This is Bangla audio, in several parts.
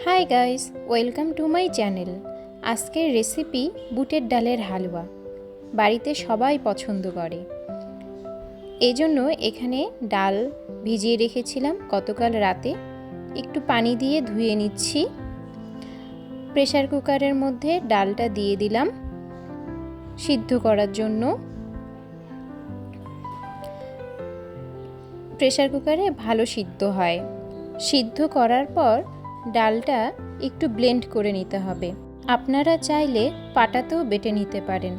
Hi guys, welcome to my channel. আজকের রেসিপি বুটের ডালের হালুয়া। বাড়িতে সবাই পছন্দ করে, এই জন্য এখানে ডাল ভিজিয়ে রেখেছিলাম গতকাল রাতে। একটু পানি দিয়ে ধুয়ে নিচ্ছি। প্রেসার কুকারের মধ্যে ডালটা দিয়ে দিলাম সিদ্ধ করার জন্য। প্রেসার কুকারে ভালো সিদ্ধ হয়। সিদ্ধ করার পর ডালটা একটু ব্লেন্ড করে নিতে হবে। আপনারা চাইলে পাটাতেও বেটে নিতে পারেন,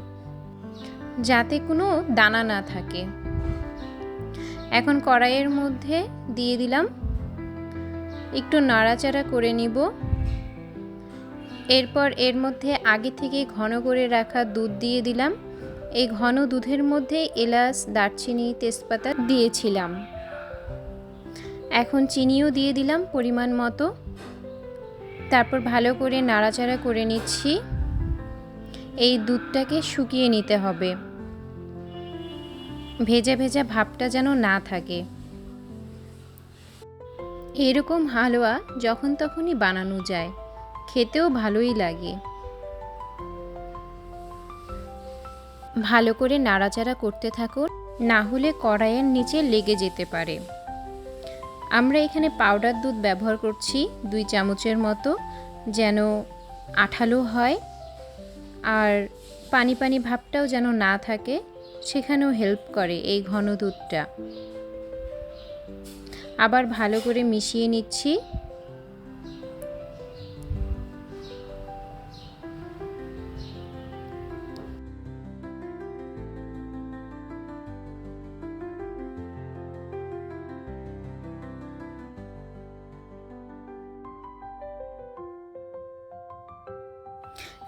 যাতে কোনো দানা না থাকে। এখন কড়াইয়ের মধ্যে দিয়ে দিলাম, একটু নাড়াচাড়া করে নিব। এরপর এর মধ্যে আগে থেকে ঘন করে রাখা দুধ দিয়ে দিলাম। এই ঘন দুধের মধ্যে এলাচ, দারচিনি, তেজপাতা দিয়েছিলাম। এখন চিনিও দিয়ে দিলাম পরিমাণ মতো। তারপর ভালো করে নাড়াচাড়া করে নিচ্ছি। এই দুধটাকে শুকিয়ে নিতে হবে, ভেজা ভেজা ভাবটা যেন না থাকে। এরকম হালুয়া যখন তখনই বানানো যায়, খেতেও ভালোই লাগে। ভালো করে নাড়াচাড়া করতে থাকুন, না হলে কড়াইয়ের নিচে লেগে যেতে পারে। আমরা এখানে পাউডার দুধ ব্যবহার করছি 2 চামচের মতো, যেন আঠালো হয় আর পানি পানি ভাবটাও যেন না থাকে, সেখানেও হেল্প করে এই ঘন দুধটা। আবার ভালো করে মিশিয়ে নিচ্ছি।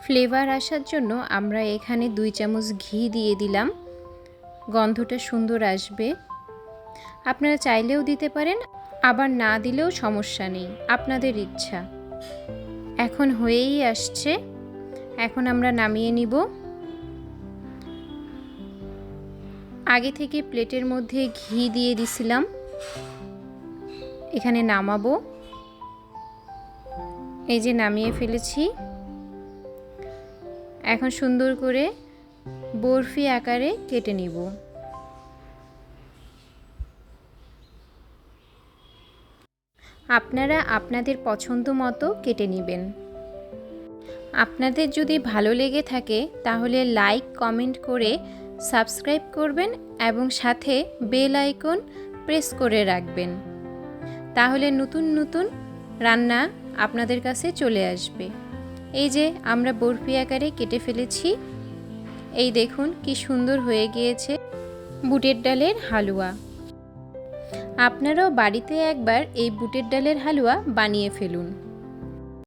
ফ্লেভার আসার জন্য আমরা এখানে 2 চামচ ঘি দিয়ে দিলাম, গন্ধটা সুন্দর আসবে। আপনারা চাইলেও দিতে পারেন, আবার না দিলেও সমস্যা নেই, আপনাদের ইচ্ছা। এখন হয়েই আসছে, এখন আমরা নামিয়ে নিব। আগে থেকে প্লেটের মধ্যে ঘি দিয়ে দিছিলাম, এখানে নামাবো। এই যে নামিয়ে ফেলেছি। এখন সুন্দর করে বরফি আকারে কেটে নিব। আপনারা আপনাদের পছন্দ মতো কেটে নেবেন। আপনাদের যদি ভালো লেগে থাকে তাহলে লাইক, কমেন্ট করে সাবস্ক্রাইব করবেন এবং সাথে বেল আইকন প্রেস করে রাখবেন। তাহলে নতুন নতুন রান্না আপনাদের কাছে চলে আসবে। এই যে আমরা বরফি আকারে কেটে ফেলেছি। এই দেখুন কি সুন্দর হয়ে গিয়েছে বুটের ডালের হালুয়া। আপনারাও বাড়িতে একবার এই বুটের ডালের হালুয়া বানিয়ে ফেলুন।